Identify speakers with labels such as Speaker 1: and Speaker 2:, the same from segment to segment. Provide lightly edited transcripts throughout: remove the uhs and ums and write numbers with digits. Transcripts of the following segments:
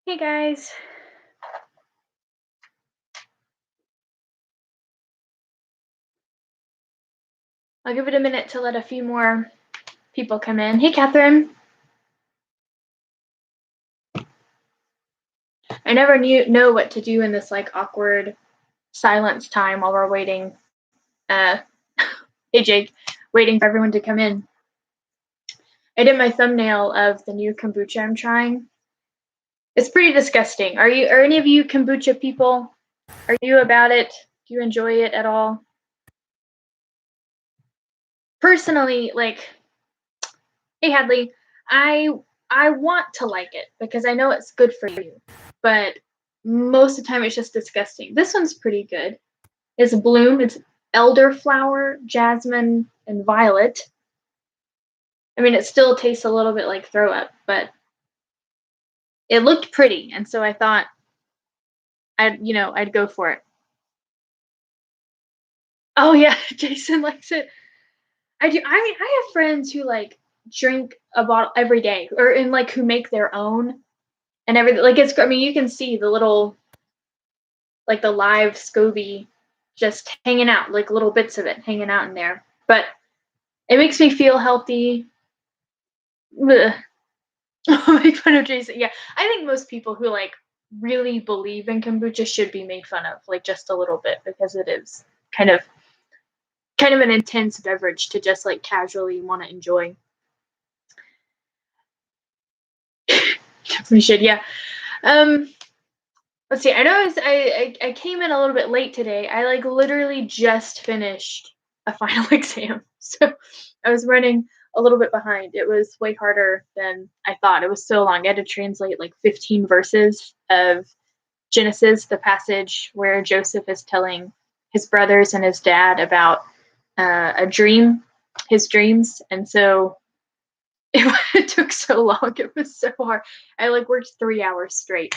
Speaker 1: Hey guys. I'll give it a minute to let a few more people come in. Hey Catherine. I never know what to do in this like awkward silence time while we're waiting. Uh hey Jake, waiting for everyone to come in. I did my thumbnail of the new kombucha I'm trying. It's pretty disgusting. Are any of you kombucha people? Are you about it? Do you enjoy it at all? Personally, like, hey Hadley, I I want to like it because I know it's good for you, but most of the time it's just disgusting. This one's pretty good. It's bloom. It's elderflower, jasmine, and violet. I mean, it still tastes a little bit like throw up, but it looked pretty, and so I thought I'd go for it. Oh yeah, Jason likes it. I do. I mean, I have friends who like drink a bottle every day, or in like who make their own and everything. Like it's. I mean, you can see the little like the live SCOBY just hanging out, like little bits of it hanging out in there. But it makes me feel healthy. Ugh. Make fun of Jason. Yeah, I think most people who like really believe in kombucha should be made fun of, like just a little bit, because it is kind of an intense beverage to just like casually want to enjoy. We should, yeah. Um, let's see. I know I came in a little bit late today. I like literally just finished a final exam, so I was running a little bit behind. It was way harder than I thought. It was so long. I had to translate like 15 verses of Genesis, the passage where Joseph is telling his brothers and his dad about a dream, his dreams, and so it took so long. It was so hard. I like worked 3 hours straight.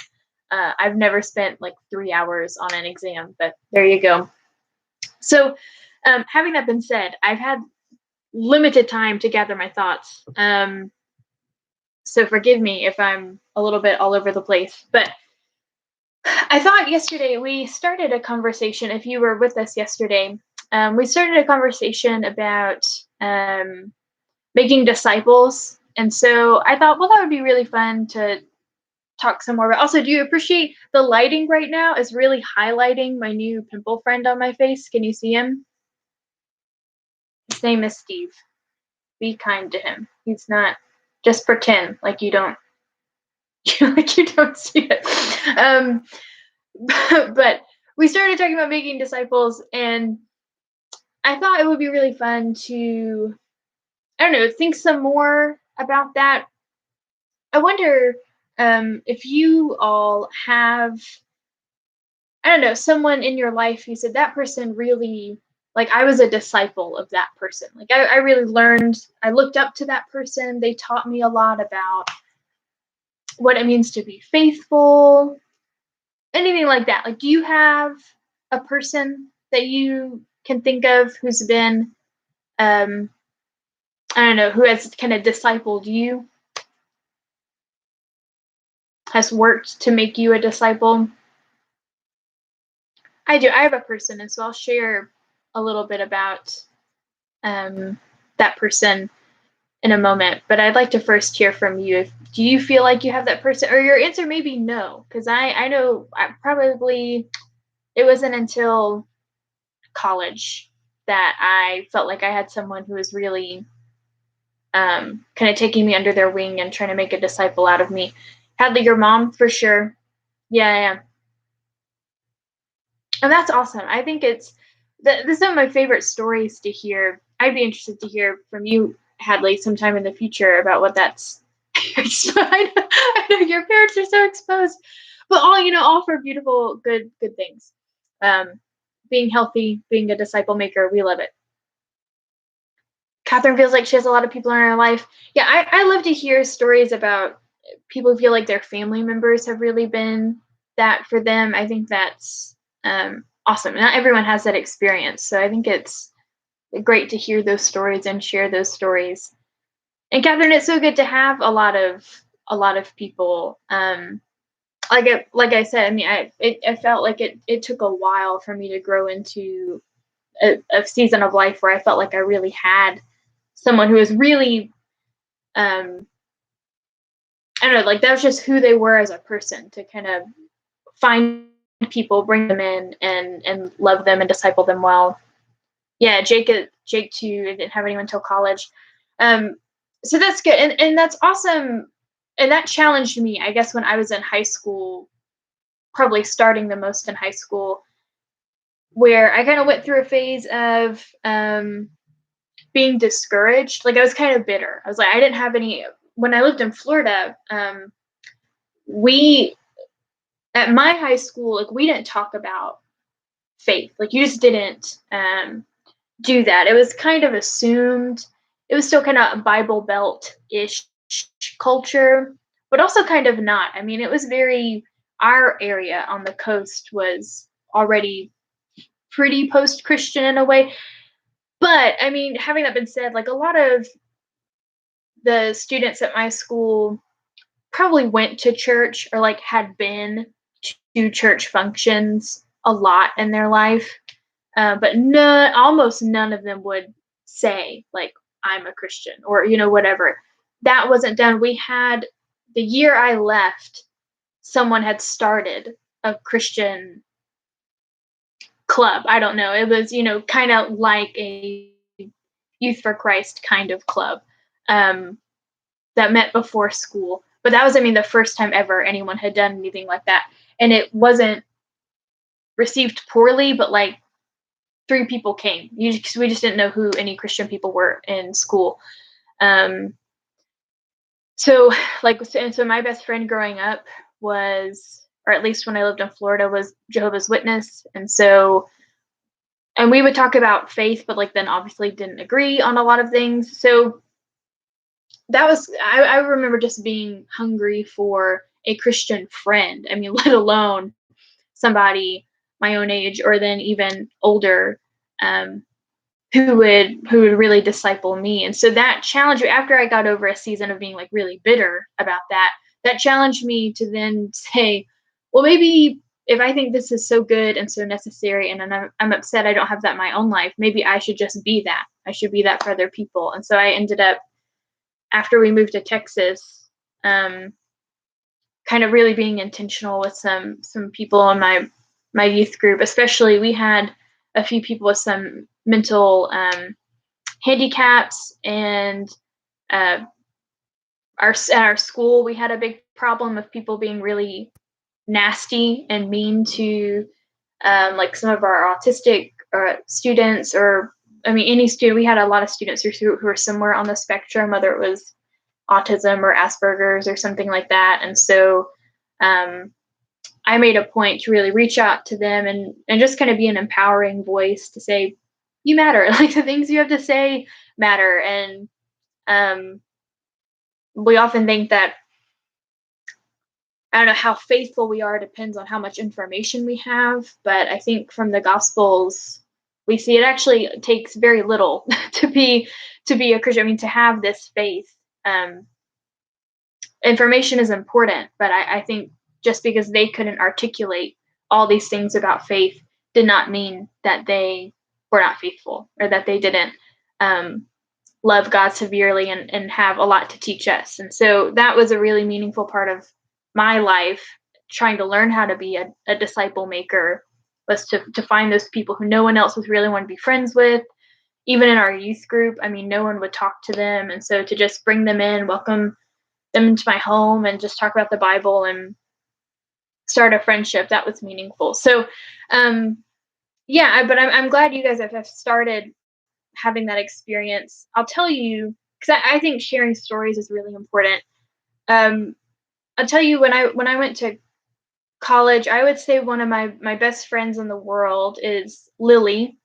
Speaker 1: I've never spent like 3 hours on an exam, but there you go. So, having that been said, I've had limited time to gather my thoughts. So forgive me if I'm a little bit all over the place, but I thought yesterday we started a conversation. If you were with us yesterday, we started a conversation about making disciples. And so I thought, well, that would be really fun to talk some more about. Also, do you appreciate the lighting right now? Is really highlighting my new pimple friend on my face. Can you see him? His name is Steve. Be kind to him. He's not. Just pretend like you don't. Like you don't see it. But we started talking about making disciples, and I thought it would be really fun to, I don't know, think some more about that. I wonder if you all have, I don't know, someone in your life who said that person really, like I was a disciple of that person. Like I really learned, I looked up to that person. They taught me a lot about what it means to be faithful, anything like that. Like, do you have a person that you can think of who's been, um, I don't know, who has kind of discipled you, has worked to make you a disciple? I do. I have a person, and so I'll share a little bit about that person in a moment. But I'd like to first hear from you. Do you feel like you have that person, or your answer may be no? Because I know I probably it wasn't until college that I felt like I had someone who was really kind of taking me under their wing and trying to make a disciple out of me. Hadley, your mom for sure. Yeah, yeah. And that's awesome. I think this is one of my favorite stories to hear. I'd be interested to hear from you, Hadley, sometime in the future about what that's. I know your parents are so exposed, but all for beautiful, good things. Um, being healthy, being a disciple maker, we love it. Catherine feels like she has a lot of people in her life. Yeah, I love to hear stories about people who feel like their family members have really been that for them. I think that's awesome. Not everyone has that experience, so I think it's great to hear those stories and share those stories. And Catherine, it's so good to have a lot of people, like I said, I mean, I felt like it took a while for me to grow into a season of life where I felt like I really had someone who was really, um, I don't know, like that was just who they were as a person, to kind of find people, bring them in, and love them and disciple them well. Yeah, Jake too. I didn't have anyone until college. Um, so that's good, and that's awesome. And that challenged me, I guess, when I was in high school, probably starting the most in high school, where I kind of went through a phase of being discouraged. Like I was kind of bitter. I was like, I didn't have any. When I lived in Florida, we at my high school, like we didn't talk about faith. Like you just didn't do that. It was kind of assumed. It was still kind of Bible Belt ish culture, but also kind of not. I mean, it was very, our area on the coast was already pretty post Christian in a way. But I mean, having that been said, like a lot of the students at my school probably went to church or like had been to church functions a lot in their life. But none, almost none of them would say like I'm a Christian or whatever. That wasn't done. We had the year I left, someone had started a Christian club. I don't know. It was kind of like a Youth for Christ kind of club um, that met before school. But that was, I mean, the first time ever anyone had done anything like that, and it wasn't received poorly. But like 3 people came. We just didn't know who any Christian people were in school. Um, so my best friend growing up was, or at least when I lived in Florida, was Jehovah's Witness, and we would talk about faith, but like then obviously didn't agree on a lot of things. So that was, I remember just being hungry for a Christian friend. I mean, let alone somebody my own age or then even older, um, who would really disciple me. And so that challenged me after I got over a season of being like really bitter about that. That challenged me to then say, well, maybe if I think this is so good and so necessary, and I'm upset I don't have that in my own life, maybe I should just be that. I should be that for other people. And so I ended up, after we moved to Texas, um, kind of really being intentional with some people in my youth group. Especially, we had a few people with some mental handicaps, and uh, at our school we had a big problem of people being really nasty and mean to like some of our autistic students, or I mean any student. We had a lot of students who were somewhere on the spectrum, whether it was autism or Asperger's or something like that. And so um, I made a point to really reach out to them and just kind of be an empowering voice to say, you matter. Like the things you have to say matter. And um, we often think that, I don't know, how faithful we are depends on how much information we have. But I think from the Gospels, we see it actually takes very little to be a Christian. I mean, to have this faith. Um, Information is important, but I think just because they couldn't articulate all these things about faith did not mean that they were not faithful, or that they didn't um, love God severely and have a lot to teach us. And so that was a really meaningful part of my life, trying to learn how to be a disciple maker, was to find those people who no one else was really want to be friends with. Even in our youth group, I mean, no one would talk to them. And so to just bring them in, welcome them into my home, and just talk about the Bible and start a friendship, that was meaningful. So, um, yeah, but I'm glad you guys have started having that experience. I'll tell you, because I think sharing stories is really important. Um, I'll tell you, when I went to college, I would say one of my best friends in the world is Lily.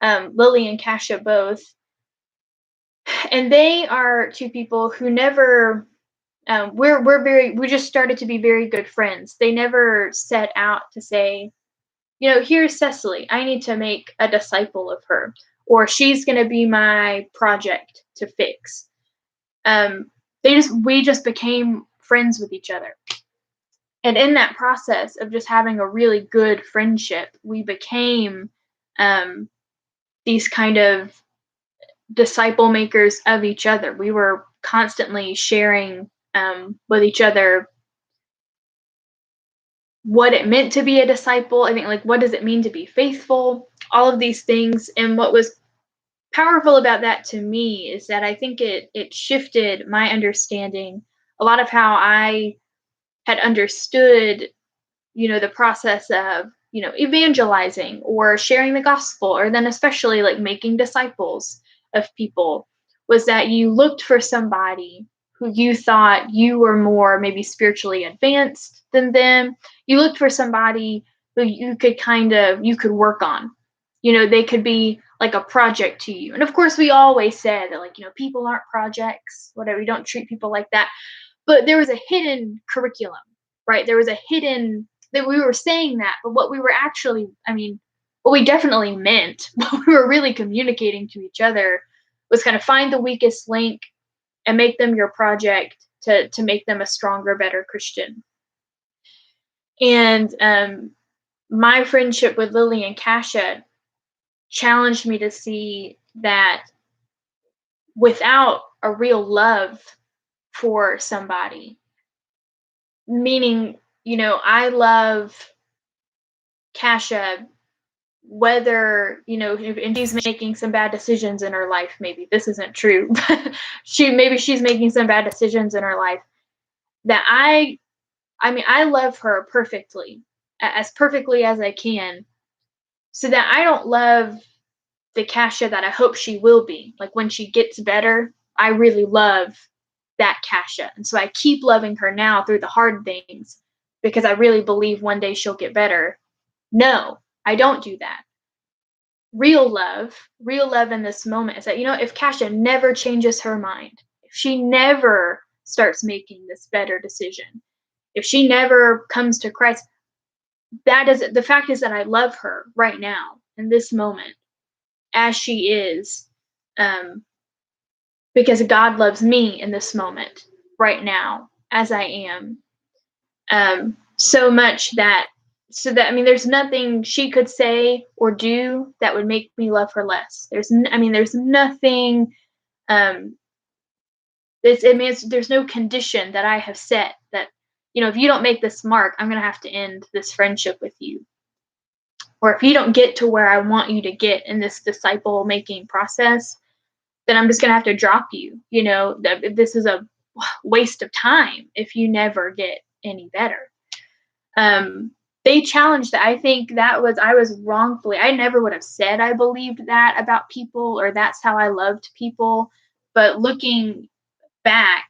Speaker 1: Lily and Kasha both, and they are 2 people who never, we just started to be very good friends. They never set out to say, here's Cecily, I need to make a disciple of her, or she's going to be my project to fix. We just became friends with each other. And in that process of just having a really good friendship, we became um, these kind of disciple makers of each other. We were constantly sharing with each other what it meant to be a disciple. I think, like, what does it mean to be faithful? All of these things. And what was powerful about that to me is that I think it shifted my understanding a lot of how I had understood, the process of, evangelizing or sharing the gospel, or then especially like making disciples of people, was that you looked for somebody who you thought you were more maybe spiritually advanced than them. You looked for somebody who you could work on. They could be like a project to you. And of course, we always said that, like, people aren't projects, whatever, you don't treat people like that. But there was a hidden curriculum, right? There was a hidden that we were saying that, but what we were actually, what we definitely meant, what we were really communicating to each other was kind of find the weakest link and make them your project to make them a stronger, better Christian. And my friendship with Lily and Kasha challenged me to see that without a real love for somebody, meaning, I love Kasha, whether, and she's making some bad decisions in her life, maybe this isn't true, but she's making some bad decisions in her life, that I love her perfectly, as perfectly as I can, so that I don't love the Kasha that I hope she will be. Like, when she gets better, I really love that Kasha. And so I keep loving her now through the hard things because I really believe one day she'll get better. No, I don't do that. Real love in this moment is that, if Kasha never changes her mind, if she never starts making this better decision, if she never comes to Christ, the fact is that I love her right now in this moment as she is, um, because God loves me in this moment right now as I am, so much that, there's nothing she could say or do that would make me love her less. There's nothing. Um, there's no condition that I have set that, if you don't make this mark, I'm gonna have to end this friendship with you. Or if you don't get to where I want you to get in this disciple making process, then I'm just gonna have to drop you. That this is a waste of time if you never get any better. Um, they challenged that. I think I was wrongfully. I never would have said I believed that about people or that's how I loved people. But looking back,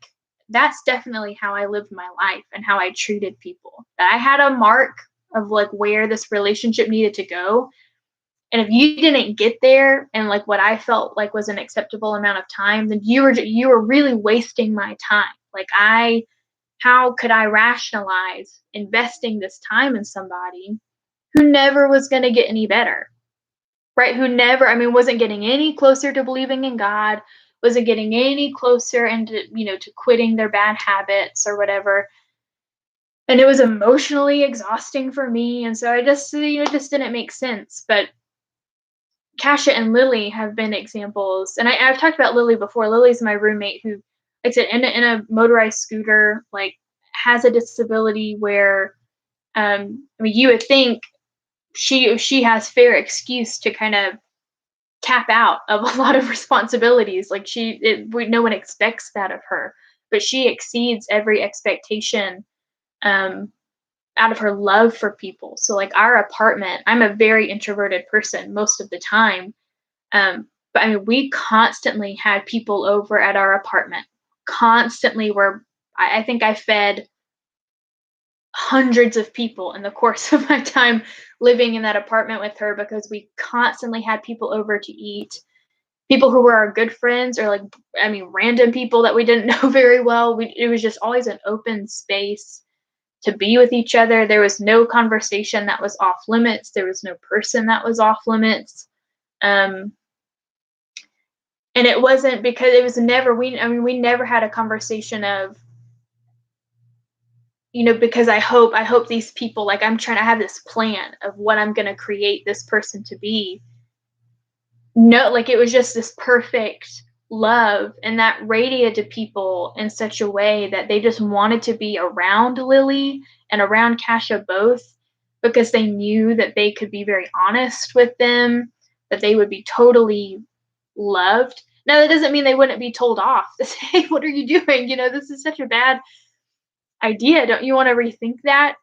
Speaker 1: that's definitely how I lived my life and how I treated people. That I had a mark of, like, where this relationship needed to go. And if you didn't get there in, like, what I felt like was an acceptable amount of time, then you were really wasting my time. Like, how could I rationalize investing this time in somebody who never was going to get any better, right? Who never, wasn't getting any closer to believing in God, wasn't getting any closer into, to quitting their bad habits or whatever. And it was emotionally exhausting for me. And so I just, it just didn't make sense. But Kasha and Lily have been examples. And I've talked about Lily before. Lily's my roommate who, like I said, in a motorized scooter, like, has a disability where, you would think she has fair excuse to kind of tap out of a lot of responsibilities. Like, no one expects that of her, but she exceeds every expectation, um, out of her love for people. So, like, our apartment, I'm a very introverted person most of the time. But we constantly had people over at our apartment. Constantly were I think I fed hundreds of people in the course of my time living in that apartment with her because we constantly had people over to eat. People who were our good friends, or, like, random people that we didn't know very well. It was just always an open space to be with each other. There was no conversation that was off limits. There was no person that was off limits. Um, and it wasn't because it was never we never had a conversation of, because I hope these people, like, I'm trying to have this plan of what I'm gonna create this person to be. No, like, it was just this perfect love, and that radiated to people in such a way that they just wanted to be around Lily and around Kasha both, because they knew that they could be very honest with them, that they would be totally loved. Now, that doesn't mean they wouldn't be told off to say, "Hey, what are you doing? This is such a bad idea. Don't you wanna rethink that?"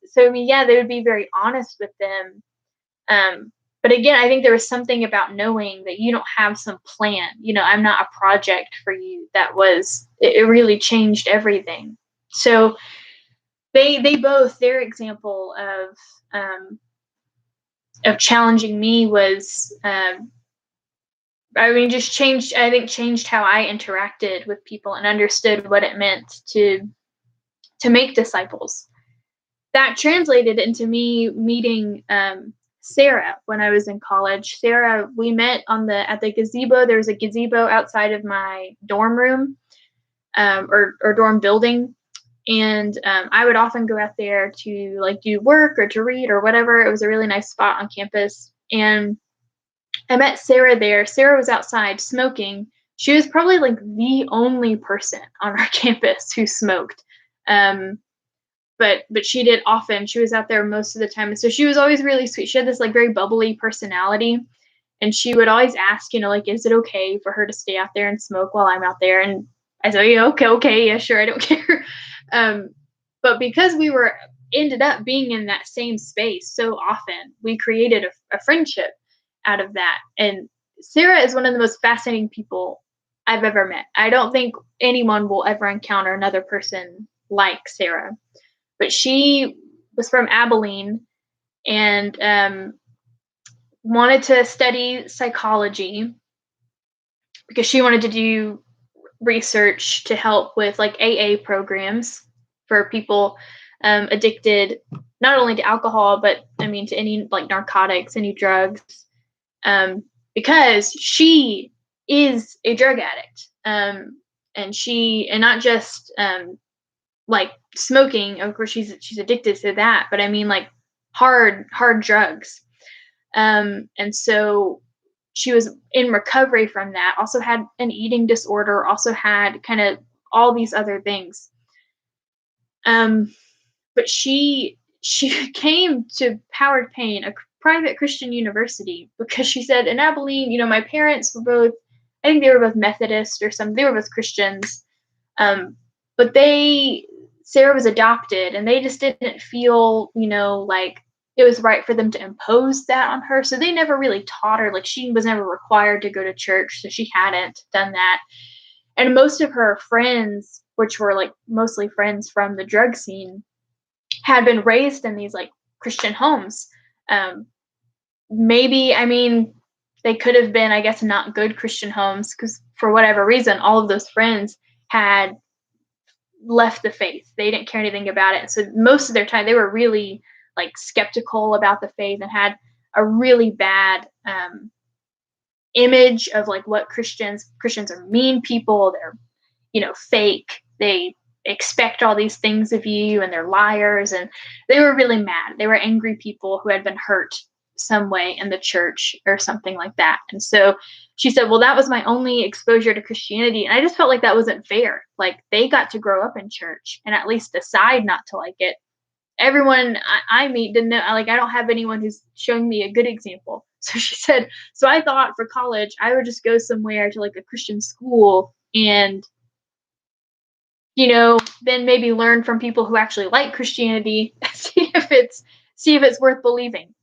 Speaker 1: So, I mean, yeah, they would be very honest with them. Um, but again, I think there was something about knowing that you don't have some plan. I'm not a project for you. It really changed everything. So they both, their example of challenging me was, I mean, just changed how I interacted with people and understood what it meant to make disciples. That translated into me meeting Sarah when I was in college. Sarah, we met at the gazebo. There was a gazebo outside of my dorm room, or dorm building, and I would often go out there to like do work or to read or whatever. It was a really nice spot on campus, and I met Sarah there. Sarah was outside smoking. She was probably like the only person on our campus who smoked. Um, but she did often. She was out there most of the time. And so she was always really sweet. She had this like very bubbly personality. And she would always ask, like, is it okay for her to stay out there and smoke while I'm out there? And I said, yeah, okay, yeah, sure, I don't care. Um, but because we were ended up being in that same space so often, we created a friendship out of that. And Sarah is one of the most fascinating people I've ever met. I don't think anyone will ever encounter another person like Sarah, but she was from Abilene and wanted to study psychology because she wanted to do research to help with like AA programs for people addicted not only to alcohol, but I mean to any like narcotics, any drugs, um, because she is a drug addict, and not just like smoking. Of course, she's addicted to that, but I mean like hard drugs. And so she was in recovery from that. Also had an eating disorder. Also had kind of all these other things. Um, but she came to Howard Payne, a private Christian university, because she said in Abilene, my parents were both, I think they were both Methodist or something. They were both Christians. But Sarah was adopted, and they just didn't feel, like it was right for them to impose that on her. So they never really taught her, like she was never required to go to church, so she hadn't done that. And most of her friends, which were like mostly friends from the drug scene, had been raised in these like Christian homes. Um, Maybe, I mean, they could have been, I guess, not good Christian homes because for whatever reason, all of those friends had left the faith. They didn't care anything about it. So most of their time, they were really like skeptical about the faith and had a really bad image of like what Christians are mean people. They're fake. They expect all these things of you, and they're liars. And they were really mad. They were angry people who had been hurt some way in the church or something like that. And so she said, well, that was my only exposure to Christianity. And I just felt like that wasn't fair. Like they got to grow up in church and at least decide not to like it. Everyone I meet didn't know, like, I don't have anyone who's showing me a good example. So she said, so I thought for college, I would just go somewhere to like a Christian school and then maybe learn from people who actually like Christianity, see if it's worth believing.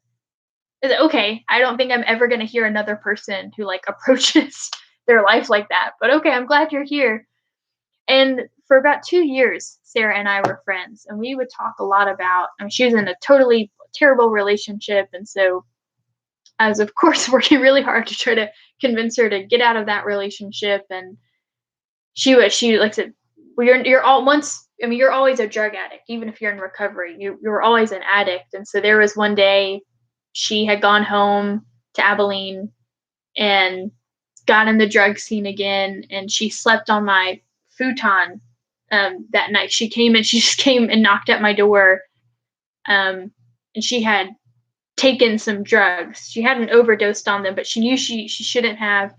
Speaker 1: Is it okay? I don't think I'm ever gonna hear another person who like approaches their life like that. But okay, I'm glad you're here. And for about 2 years, Sarah and I were friends, and we would talk a lot about. I mean, she was in a totally terrible relationship, and so I was, of course, working really hard to try to convince her to get out of that relationship. And she like I said, well, you're all once. I mean, you're always a drug addict, even if you're in recovery. You're always an addict. And so there was one day she had gone home to Abilene and got in the drug scene again, and she slept on my futon that night. She came and she just came and knocked at my door, um, and she had taken some drugs. She hadn't overdosed on them, but she knew she shouldn't have,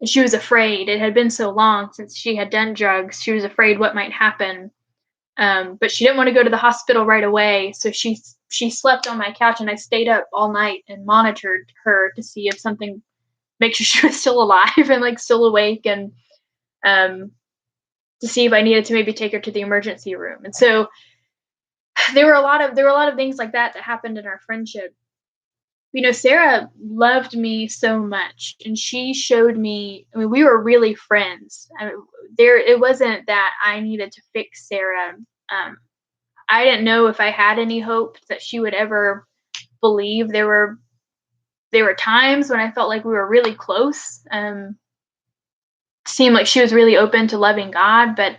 Speaker 1: and she was afraid. It had been so long since she had done drugs. She was afraid what might happen. But she didn't want to go to the hospital right away, so she slept on my couch, and I stayed up all night and monitored her to see if something, make sure she was still alive and like still awake, and um, to see if I needed to maybe take her to the emergency room. And so there were a lot of things like that that happened in our friendship. Sarah loved me so much, and she showed me. I mean, we were really friends. There, it wasn't that I needed to fix Sarah. Um, I didn't know if I had any hope that she would ever believe. There were times when I felt like we were really close. Seemed like she was really open to loving God, but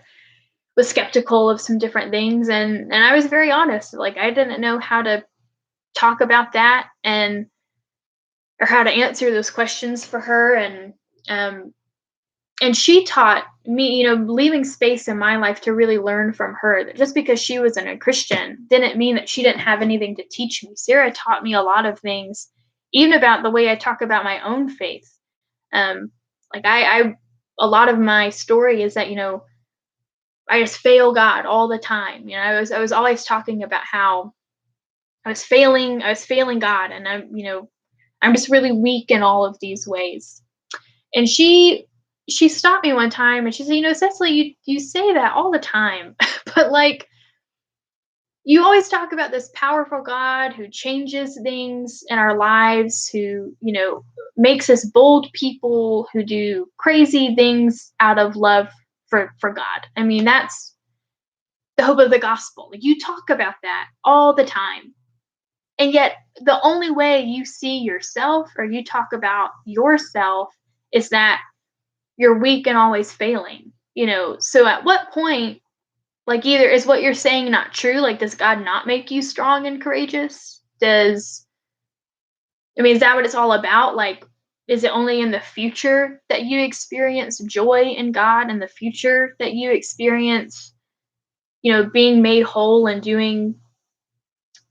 Speaker 1: was skeptical of some different things. And I was very honest. Like, I didn't know how to talk about that, and or how to answer those questions for her. Um and she taught me, leaving space in my life to really learn from her, that just because she wasn't a Christian didn't mean that she didn't have anything to teach me. Sarah taught me a lot of things, even about the way I talk about my own faith. Like, I a lot of my story is that, I just fail God all the time. I was always talking about how I was failing God, and I'm just really weak in all of these ways. And she stopped me one time and she said, Cecily, you say that all the time, but like, you always talk about this powerful God who changes things in our lives, who, makes us bold people who do crazy things out of love for God. I mean, that's the hope of the gospel. Like, you talk about that all the time. And yet, the only way you see yourself, or you talk about yourself, is that you're weak and always failing. So at what point, like, either is what you're saying not true? Like, does God not make you strong and courageous? Is that what it's all about? Like, is it only in the future that you experience joy in God, in the future that you experience, being made whole and doing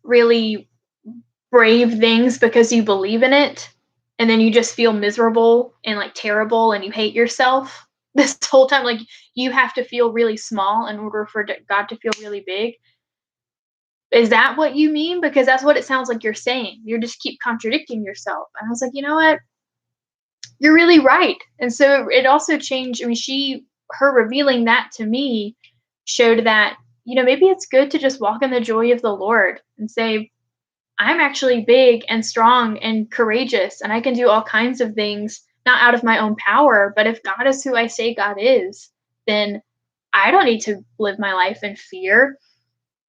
Speaker 1: really brave things because you believe in it, and then you just feel miserable and like terrible and you hate yourself this whole time? Like, you have to feel really small in order for God to feel really big. Is that what you mean? Because that's what it sounds like you're saying. You just keep contradicting yourself. And I was like, you know what, you're really right. And so it also changed. I mean, her revealing that to me showed that, maybe it's good to just walk in the joy of the Lord and say, I'm actually big and strong and courageous, and I can do all kinds of things, not out of my own power, but if God is who I say God is, then I don't need to live my life in fear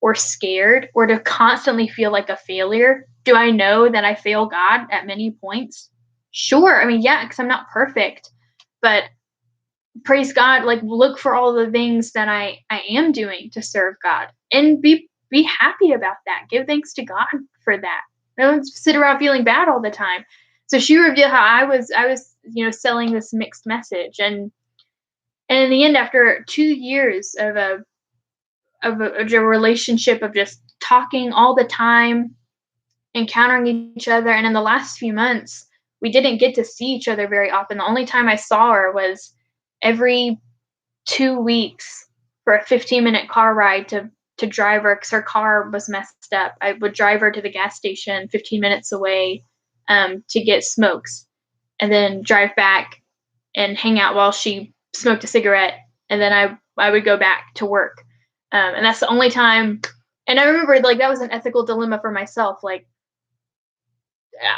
Speaker 1: or scared or to constantly feel like a failure. Do I know that I fail God at many points? Sure. I mean, yeah, because I'm not perfect, but praise God, like, look for all the things that I am doing to serve God, and be happy about that. Give thanks to God for that. Don't sit around feeling bad all the time. So she revealed how I was selling this mixed message, and in the end, after 2 years of a relationship of just talking all the time, encountering each other, and in the last few months, we didn't get to see each other very often. The only time I saw her was every 2 weeks for a 15-minute car ride to drive her, because her car was messed up. I would drive her to the gas station 15 minutes away, to get smokes, and then drive back and hang out while she smoked a cigarette, and then I would go back to work. And that's the only time. And I remember, like, that was an ethical dilemma for myself. Like,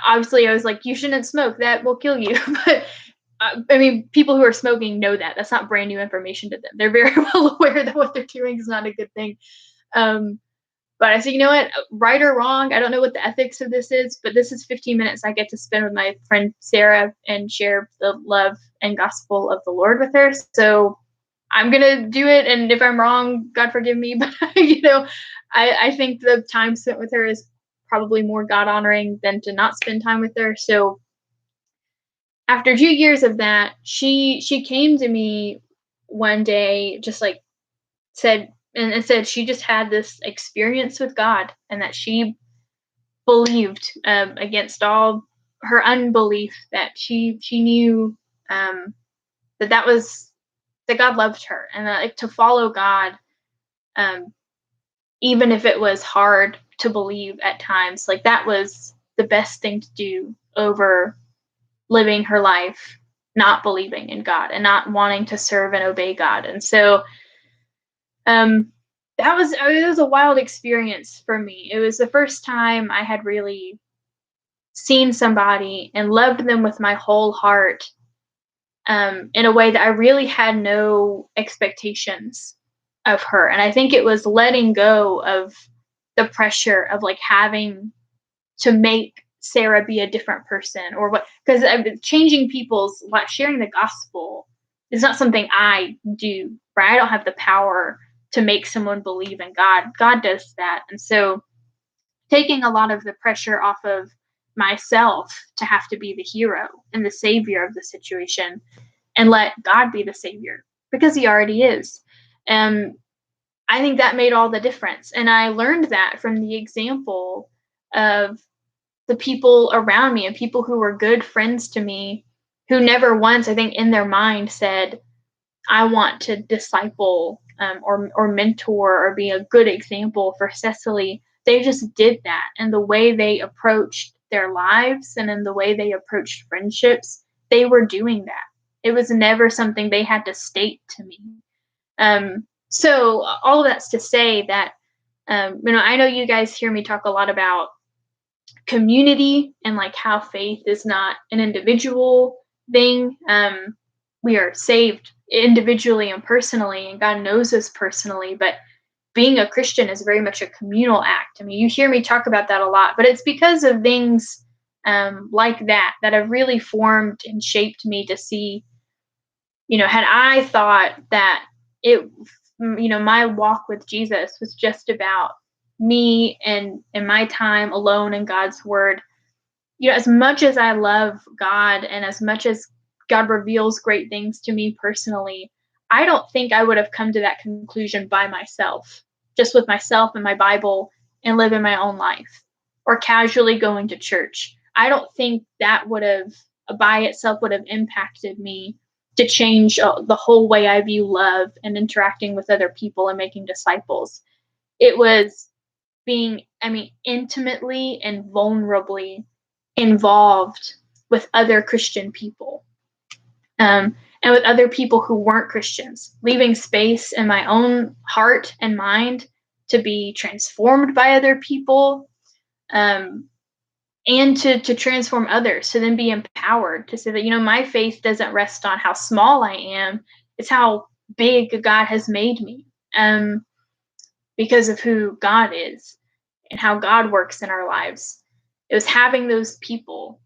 Speaker 1: obviously, I was like, you shouldn't smoke. That will kill you. But I mean, people who are smoking know that. That's not brand new information to them. They're very well aware that what they're doing is not a good thing. Um, but I said, you know what, right or wrong, I don't know what the ethics of this is, but this is 15 minutes I get to spend with my friend Sarah and share the love and gospel of the Lord with her. So I'm gonna do it. And if I'm wrong, God forgive me. But I think the time spent with her is probably more God honoring than to not spend time with her. So after 2 years of that, she came to me one day, just like said she just had this experience with God, and that she believed, against all her unbelief, that she knew, um, that was that God loved her, and that, like, to follow God, um, even if it was hard to believe at times, like, that was the best thing to do over living her life not believing in God and not wanting to serve and obey God. And so, um, it was a wild experience for me. It was the first time I had really seen somebody and loved them with my whole heart, in a way that I really had no expectations of her. And I think it was letting go of the pressure of, like, having to make Sarah be a different person, or what, because I've been changing people's what sharing the gospel is not something I do, right? I don't have the power to make someone believe in God. God does that. And so taking a lot of the pressure off of myself to have to be the hero and the savior of the situation, and let God be the savior, because he already is. And I think that made all the difference. And I learned that from the example of the people around me and people who were good friends to me, who never once, I think, in their mind said, I want to disciple, or mentor or be a good example for Cecily. They just did that. And the way they approached their lives and in the way they approached friendships, they were doing that. It was never something they had to state to me. So all of that's to say that, I know you guys hear me talk a lot about community and, like, how faith is not an individual thing. We are saved individually and personally, and God knows us personally, but being a Christian is very much a communal act. I mean, you hear me talk about that a lot, but it's because of things, like that have really formed and shaped me to see, had I thought that it, my walk with Jesus was just about me and my time alone in God's word, as much as I love God and as much as God reveals great things to me personally, I don't think I would have come to that conclusion by myself, just with myself and my Bible and living my own life, or casually going to church. I don't think that would have, by itself, would have impacted me to change, the whole way I view love and interacting with other people and making disciples. It was being, intimately and vulnerably involved with other Christian people, and with other people who weren't Christians, leaving space in my own heart and mind to be transformed by other people, um, and to transform others, to then be empowered to say that, my faith doesn't rest on how small I am, it's how big God has made me, because of who God is and how God works in our lives. It was having those people,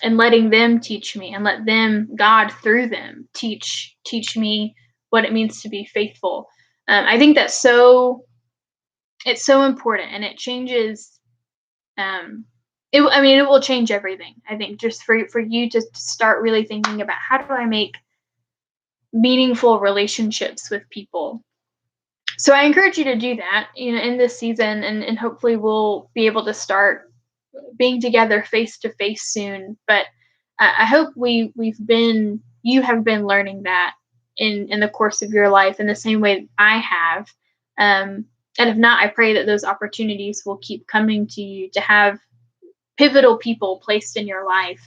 Speaker 1: and letting them teach me, and let them, God through them, teach me what it means to be faithful. I think that's so it's so important, and it changes. It will change everything. I think, just for you to start really thinking about, how do I make meaningful relationships with people. So I encourage you to do that, in this season, and hopefully we'll be able to start being together face to face soon. But I hope you have been learning that in the course of your life in the same way I have. And if not, I pray that those opportunities will keep coming to you, to have pivotal people placed in your life,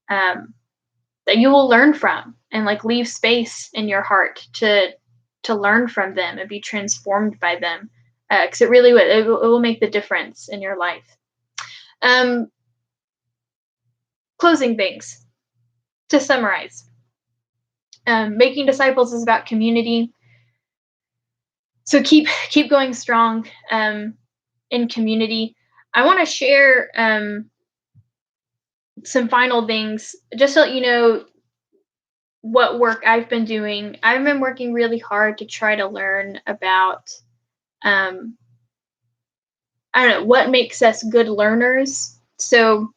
Speaker 1: um, that you will learn from, and, like, leave space in your heart to learn from them and be transformed by them, because it will make the difference in your life. um, Closing things, to summarize, making disciples is about community, so keep going strong, in community. I want to share, some final things, just to let you know what work I've been doing. I've been working really hard to try to learn about, um, I don't know, what makes us good learners. So,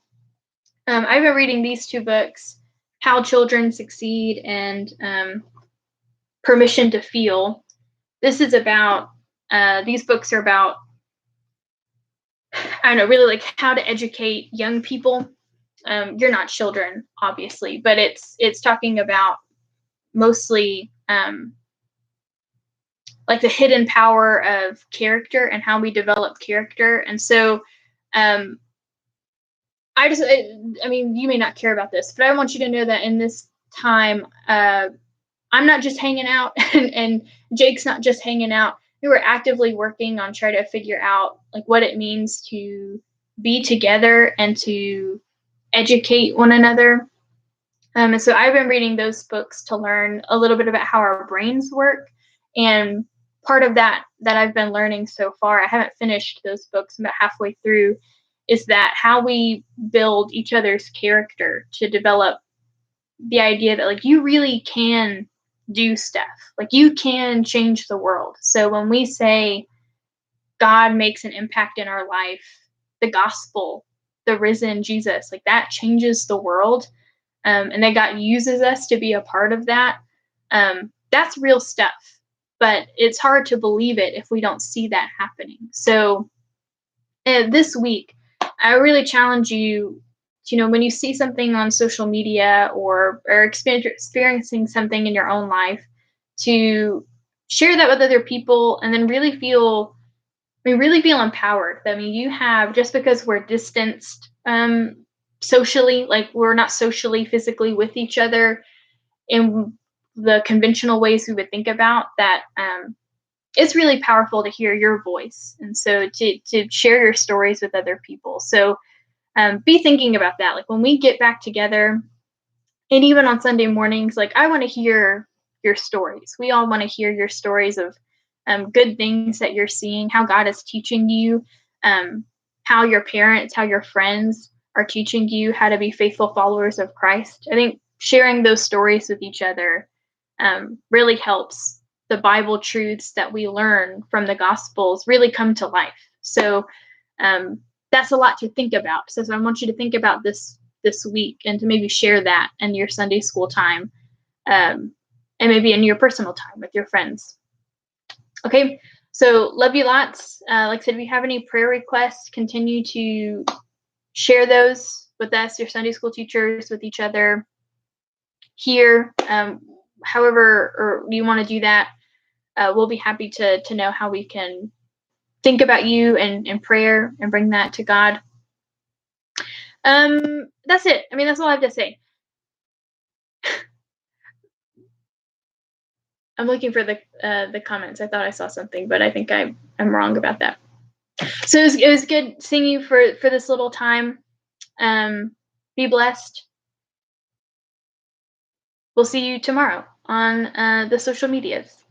Speaker 1: I've been reading these two books, How Children Succeed and, Permission to Feel. this is about these books are about, I don't know, really like how to educate young people. You're not children, obviously, but it's talking about mostly like the hidden power of character and how we develop character. And so, um, I mean, you may not care about this, but I want you to know that in this time, I'm not just hanging out, and Jake's not just hanging out. We were actively working on trying to figure out like what it means to be together and to educate one another. And so I've been reading those books to learn a little bit about how our brains work. And part of that I've been learning so far, I haven't finished those books, I'm about halfway through, is that how we build each other's character to develop the idea that like you really can do stuff. Like you can change the world. So when we say God makes an impact in our life, the gospel, the risen Jesus, like that changes the world, and that God uses us to be a part of that, that's real stuff. But it's hard to believe it if we don't see that happening. So this week, I really challenge you, when you see something on social media or experiencing something in your own life, to share that with other people and then really feel empowered. I mean, you have, just because we're distanced socially, like we're not socially, physically with each other in the conventional ways we would think about, that it's really powerful to hear your voice. And so to share your stories with other people. So be thinking about that. Like when we get back together, and even on Sunday mornings, like I want to hear your stories. We all want to hear your stories of good things that you're seeing, how God is teaching you, how your parents, how your friends are teaching you how to be faithful followers of Christ. I think sharing those stories with each other really helps the Bible truths that we learn from the Gospels really come to life. So um, that's a lot to think about. So I want you to think about this week and to maybe share that in your Sunday school time, and maybe in your personal time with your friends. Okay, so love you lots. Like I said, if you have any prayer requests, continue to share those with us, your Sunday school teachers, with each other here. However, or you want to do that, we'll be happy to know how we can think about you and in prayer and bring that to God. That's it. I mean, that's all I have to say. I'm looking for the comments. I thought I saw something, but I think I'm wrong about that. So it was good seeing you for this little time. Be blessed. We'll see you tomorrow on the social medias.